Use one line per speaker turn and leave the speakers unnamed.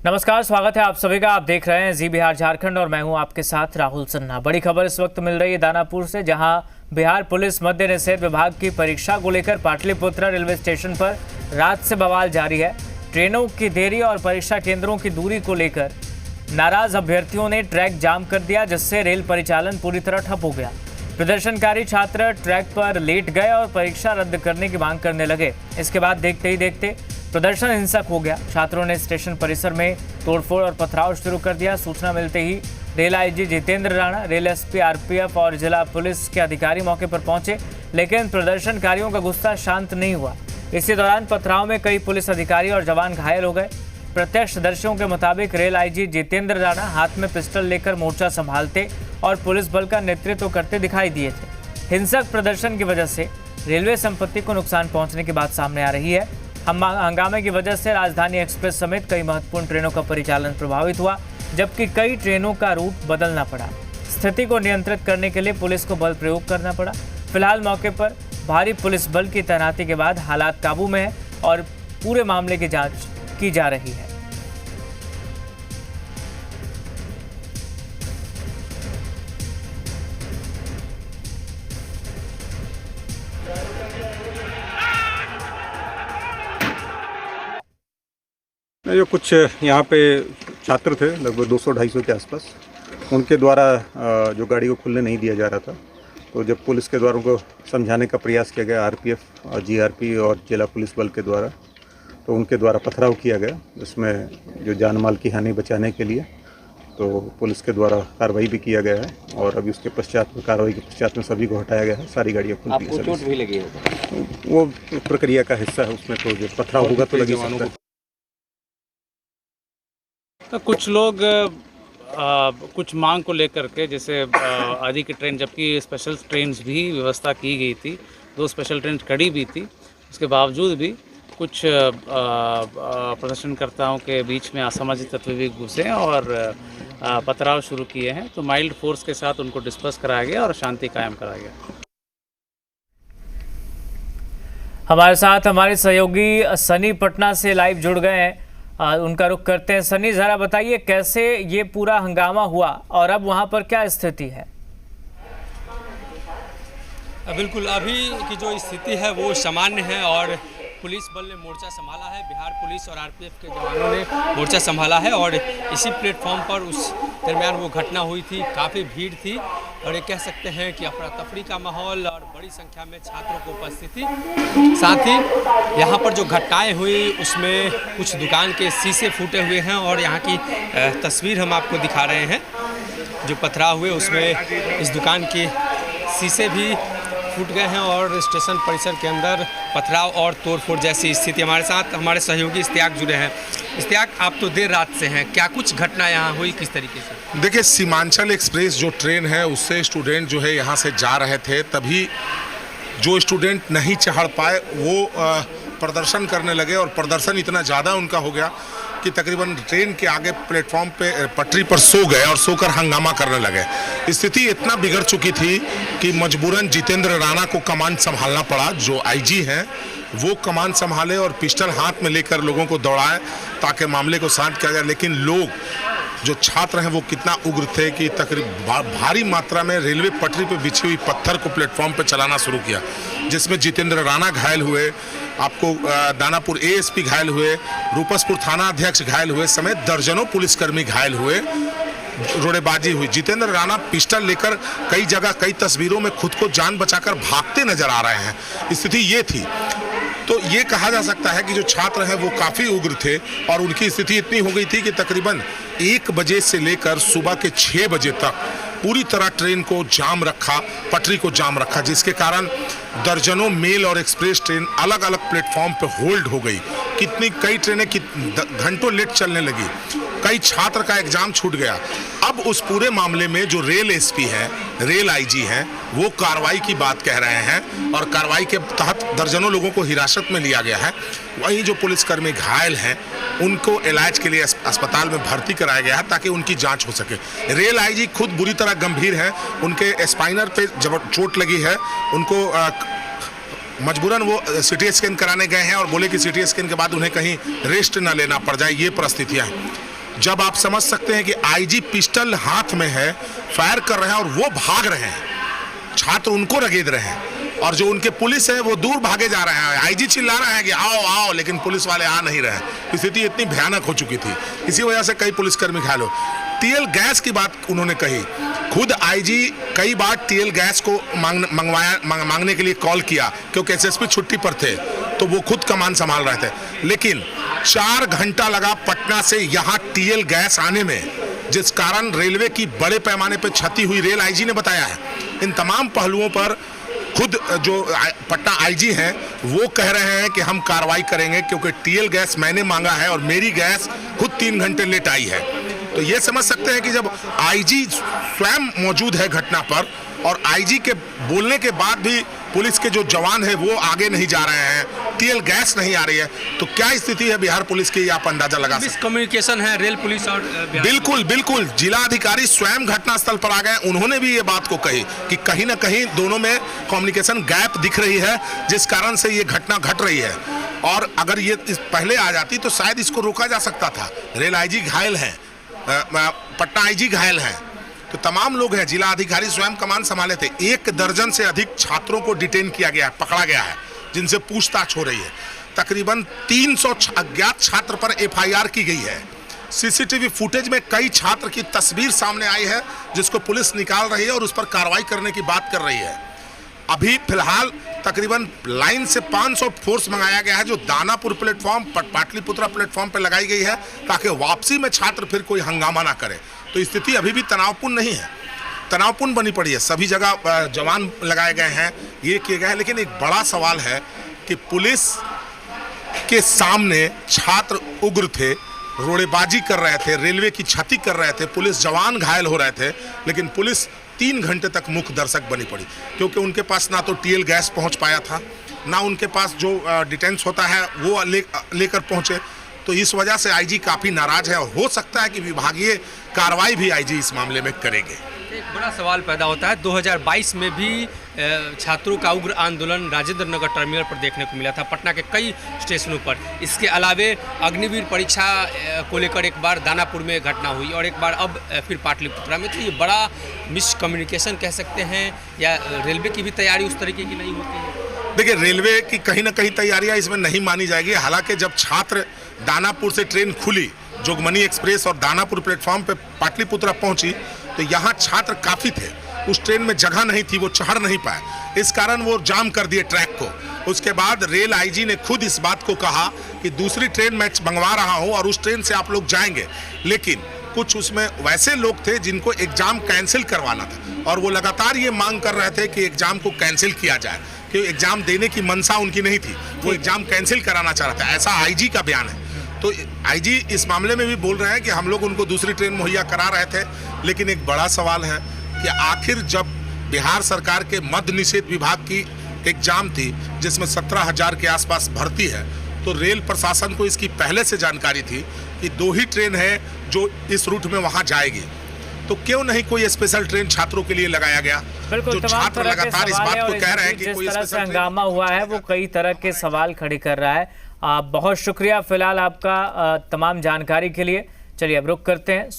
नमस्कार, स्वागत है आप सभी का। आप देख रहे हैं जी बिहार झारखंड और मैं हूं आपके साथ राहुल सन्ना। बड़ी खबर इस वक्त मिल रही है दानापुर से, जहां बिहार पुलिस मद्य निषेध विभाग की परीक्षा को लेकर पाटलिपुत्र रेलवे स्टेशन पर रात से बवाल जारी है। ट्रेनों की देरी और परीक्षा केंद्रों की दूरी को लेकर नाराज अभ्यर्थियों ने ट्रैक जाम कर दिया, जिससे रेल परिचालन पूरी तरह ठप हो गया। प्रदर्शनकारी छात्र ट्रैक पर लेट गए और परीक्षा रद्द करने की मांग करने लगे। इसके बाद देखते ही देखते प्रदर्शन हिंसक हो गया। छात्रों ने स्टेशन परिसर में तोड़फोड़ और पथराव शुरू कर दिया। सूचना मिलते ही rail IG Jitendra Rana, rail SP, RPF और जिला पुलिस के अधिकारी मौके पर पहुंचे, लेकिन प्रदर्शनकारियों का गुस्सा शांत नहीं हुआ। इसी दौरान पथराव में कई पुलिस अधिकारी और जवान घायल हो गए। प्रत्यक्षदर्शियों के मुताबिक रेल आईजी जितेंद्र राणा हाथ में पिस्टल लेकर मोर्चा संभालते और पुलिस बल का नेतृत्व करते दिखाई दिए थे। हिंसक प्रदर्शन की वजह से रेलवे संपत्ति को नुकसान पहुंचने की बात सामने आ रही है। हंगामे की वजह से राजधानी एक्सप्रेस समेत कई महत्वपूर्ण ट्रेनों का परिचालन प्रभावित हुआ, जबकि कई ट्रेनों का रूट बदलना पड़ा। स्थिति को नियंत्रित करने के लिए पुलिस को बल प्रयोग करना पड़ा। फिलहाल मौके पर भारी पुलिस बल की तैनाती के बाद हालात काबू में है और पूरे मामले की जांच की जा रही है।
जो कुछ यहाँ पे छात्र थे लगभग 200-250 के आसपास, उनके द्वारा जो गाड़ी को खुलने नहीं दिया जा रहा था, तो जब पुलिस के द्वारा उनको समझाने का प्रयास किया गया, आरपीएफ और जीआरपी और जिला पुलिस बल के द्वारा, तो उनके द्वारा पथराव किया गया। इसमें जो जान माल की हानि बचाने के लिए तो पुलिस के द्वारा कार्रवाई भी किया गया है और अभी उसके पश्चात कार्रवाई के पश्चात में सभी को हटाया गया है। सारी गाड़ियाँ खुल गई।
आपको चोट भी लगी है?
वो प्रक्रिया का हिस्सा है, उसमें तो जो पथराव होगा तो लगी सकता है।
तो कुछ लोग कुछ मांग को लेकर के, जैसे आदि की ट्रेन, जबकि स्पेशल ट्रेन भी व्यवस्था की गई थी, 2 स्पेशल ट्रेन खड़ी भी थी, उसके बावजूद भी कुछ प्रदर्शनकर्ताओं के बीच में असामाजिक तत्व भी घुसे और पथराव शुरू किए हैं। तो माइल्ड फोर्स के साथ उनको डिस्पर्स कराया गया और शांति कायम कराया गया।
हमारे साथ हमारे सहयोगी सनी पटना से लाइव जुड़ गए हैं, उनका रुख करते हैं। सनी, जरा बताइए कैसे ये पूरा हंगामा हुआ और अब वहां पर क्या स्थिति है?
बिल्कुल, अभी की जो स्थिति है वो सामान्य है और पुलिस बल ने मोर्चा संभाला है। बिहार पुलिस और आरपीएफ के जवानों ने मोर्चा संभाला है और इसी प्लेटफॉर्म पर उस दरमियान वो घटना हुई थी। काफ़ी भीड़ थी और ये कह सकते हैं कि अफरा तफरी का माहौल और बड़ी संख्या में छात्रों की उपस्थिति। साथ ही यहाँ पर जो घटनाएं हुई उसमें कुछ दुकान के शीशे फूटे हुए हैं और यहाँ की तस्वीर हम आपको दिखा रहे हैं। जो पथराव हुए उसमें इस दुकान के शीशे भी फूट गए हैं और स्टेशन परिसर के अंदर पथराव और तोड़फोड़ जैसी स्थिति। हमारे साथ हमारे सहयोगी इश्तियाक जुड़े हैं। इश्तियाक, आप तो देर रात से हैं, क्या कुछ घटना यहाँ हुई, किस तरीके से?
देखिए, सीमांचल एक्सप्रेस जो ट्रेन है उससे स्टूडेंट जो है यहाँ से जा रहे थे, तभी जो स्टूडेंट नहीं चढ़ पाए वो प्रदर्शन करने लगे और प्रदर्शन इतना ज़्यादा उनका हो गया कि तकरीबन ट्रेन के आगे प्लेटफॉर्म पे पटरी पर सो गए और सोकर हंगामा करने लगे। स्थिति इतना बिगड़ चुकी थी कि मजबूरन जितेंद्र राणा को कमान संभालना पड़ा। जो आईजी हैं वो कमान संभाले और पिस्टल हाथ में लेकर लोगों को दौड़ाए ताकि मामले को शांत किया जाए। लेकिन लोग जो छात्र हैं वो कितना उग्र थे कि तकरीबन भारी मात्रा में रेलवे पटरी पर बिछी हुई पत्थर को प्लेटफॉर्म पर चलाना शुरू किया, जिसमें जितेंद्र राणा घायल हुए, आपको दानापुर एएसपी घायल हुए, रूपसपुर थाना अध्यक्ष घायल हुए, समेत दर्जनों पुलिसकर्मी घायल हुए। रोड़ेबाजी हुई। जितेंद्र राणा पिस्टल लेकर कई जगह कई तस्वीरों में खुद को जान बचाकर भागते नजर आ रहे हैं। स्थिति ये थी। तो ये कहा जा सकता है कि जो छात्र हैं वो काफ़ी उग्र थे और उनकी स्थिति इतनी हो गई थी कि तकरीबन 1 बजे से लेकर सुबह के 6 बजे तक पूरी तरह ट्रेन को जाम रखा, पटरी को जाम रखा, जिसके कारण दर्जनों मेल और एक्सप्रेस ट्रेन अलग अलग प्लेटफॉर्म पर होल्ड हो गई। कई ट्रेनें घंटों लेट चलने लगी, कई छात्र का एग्जाम छूट गया। अब उस पूरे मामले में जो रेल एसपी हैं, रेल आईजी हैं, वो कार्रवाई की बात कह रहे हैं और कार्रवाई के तहत दर्जनों लोगों को हिरासत में लिया गया है। वहीं जो पुलिसकर्मी घायल हैं उनको इलाज के लिए अस्पताल में भर्ती कराया गया है ताकि उनकी जांच हो सके। रेल आईजी खुद बुरी तरह गंभीर है, उनके स्पाइनर पे जब चोट लगी है, उनको मजबूरन वो सीटी स्कैन कराने गए हैं और बोले कि सीटी स्कैन के बाद उन्हें कहीं रेस्ट न लेना पड़ जाए, ये परिस्थितियाँ हैं। जब आप समझ सकते हैं कि आईजी पिस्टल हाथ में है, फायर कर रहे हैं और वो भाग रहे हैं, छात्र उनको रगेद रहे हैं और जो उनके पुलिस है वो दूर भागे जा रहे हैं। आईजी चिल्ला रहे हैं कि आओ आओ, लेकिन पुलिस वाले आ नहीं रहे। स्थिति इतनी भयानक हो चुकी थी, इसी वजह से कई पुलिसकर्मी घायल हो। टीएल गैस की बात उन्होंने कही, खुद आईजी कई बार टीएल गैस को मांगने के लिए कॉल किया, क्योंकि एसएसपी छुट्टी पर थे तो वो खुद कमान संभाल रहे थे, लेकिन 4 घंटा लगा पटना से यहाँ टीएल गैस आने में, जिस कारण रेलवे की बड़े पैमाने पर क्षति हुई, रेल आईजी ने बताया है। इन तमाम पहलुओं पर खुद जो पटना आईजी हैं वो कह रहे हैं कि हम कार्रवाई करेंगे, क्योंकि टीएल गैस मैंने मांगा है और मेरी गैस खुद 3 घंटे लेट आई है। तो ये समझ सकते हैं कि जब आईजी स्वयं मौजूद है घटना पर और आईजी के बोलने के बाद भी पुलिस के जो जवान हैं वो आगे नहीं जा रहे हैं, टीएल गैस नहीं आ रही है, तो क्या स्थिति है बिहार पुलिस की, आप अंदाजा लगा सकते हैं।
मिसकम्युनिकेशन है रेल पुलिस और
बिल्कुल बिल्कुल, जिला अधिकारी स्वयं घटनास्थल पर आ गए, उन्होंने भी ये बात को कही कि कहीं ना कहीं दोनों में कम्युनिकेशन गैप दिख रही है, जिस कारण से ये घटना घट रही है। और अगर ये पहले आ जाती तो शायद इसको रोका जा सकता था। रेल आईजी घायल हैं, पटना आईजी घायल हैं, तो तमाम लोग हैं, जिला अधिकारी स्वयं कमान संभाले थे। 1 दर्जन से अधिक छात्रों को डिटेन किया गया है, पकड़ा गया है, जिनसे पूछताछ हो रही है। तकरीबन 300 अज्ञात छात्र पर एफआईआर की गई है। सीसीटीवी फुटेज में कई छात्र की तस्वीर सामने आई है, जिसको पुलिस निकाल रही है और उस पर कार्रवाई करने की बात कर रही है। अभी फिलहाल तकरीबन लाइन से 500 फोर्स मंगाया गया है, जो दानापुर प्लेटफॉर्म, पाटलिपुत्रा प्लेटफॉर्म पर लगाई गई है, ताकि वापसी में छात्र फिर कोई हंगामा ना करे। तो स्थिति अभी भी तनावपूर्ण नहीं है, तनावपूर्ण बनी पड़ी है। सभी जगह जवान लगाए गए हैं, ये किए गए हैं, लेकिन एक बड़ा सवाल है कि पुलिस के सामने छात्र उग्र थे, रोड़ेबाजी कर रहे थे, रेलवे की क्षति कर रहे थे, पुलिस जवान घायल हो रहे थे, लेकिन पुलिस 3 घंटे तक मुख्य दर्शक बनी पड़ी, क्योंकि उनके पास ना तो टीएल गैस पहुंच पाया था, ना उनके पास जो डिटेंस होता है वो लेकर पहुंचे। तो इस वजह से आईजी काफ़ी नाराज है और हो सकता है कि विभागीय कार्रवाई भी आईजी इस मामले में करेंगे।
एक बड़ा सवाल पैदा होता है, 2022 में भी छात्रों का उग्र आंदोलन राजेंद्र नगर टर्मिनल पर देखने को मिला था, पटना के कई स्टेशनों पर। इसके अलावे अग्निवीर परीक्षा को लेकर एक बार दानापुर में घटना हुई और एक बार अब फिर पाटलिपुत्रा में। तो ये बड़ा मिसकम्युनिकेशन कह सकते हैं, या रेलवे की भी तैयारी उस तरीके की नहीं होती है?
देखिए, रेलवे की कहीं ना कहीं तैयारियां इसमें नहीं मानी जाएगी। हालांकि जब छात्र दानापुर से ट्रेन खुली, जोगमनी एक्सप्रेस, और दानापुर प्लेटफॉर्म पे पाटलिपुत्रा पहुंची, तो यहाँ छात्र काफ़ी थे, उस ट्रेन में जगह नहीं थी, वो चढ़ नहीं पाए, इस कारण वो जाम कर दिए ट्रैक को। उसके बाद रेल आईजी ने खुद इस बात को कहा कि दूसरी ट्रेन मैं मंगवा रहा हूँ और उस ट्रेन से आप लोग जाएंगे, लेकिन कुछ उसमें वैसे लोग थे जिनको एग्जाम कैंसिल करवाना था और वो लगातार ये मांग कर रहे थे कि एग्जाम को कैंसिल किया जाए, कि एग्जाम देने की मंशा उनकी नहीं थी, वो एग्जाम कैंसिल कराना चाह रहा था, ऐसा आईजी का बयान है। तो आईजी इस मामले में भी बोल रहे हैं कि हम लोग उनको दूसरी ट्रेन मुहैया करा रहे थे, लेकिन एक बड़ा सवाल है कि आखिर जब बिहार सरकार के मद्य निषेध विभाग की एग्जाम थी, जिसमें 17,000 के आसपास भर्ती है, तो रेल प्रशासन को इसकी पहले से जानकारी थी कि 2 ही ट्रेन है जो इस रूट में वहां जाएगी, तो क्यों नहीं कोई स्पेशल ट्रेन छात्रों के लिए लगाया गया?
बिल्कुल,
जो छात्र लगातार इस बात को कह रहे हैं कि कोई
जिस तरह से हंगामा हुआ है वो कई तरह के सवाल खड़े कर रहा है। बहुत शुक्रिया फिलहाल आपका तमाम जानकारी के लिए। चलिए अब रुक करते हैं।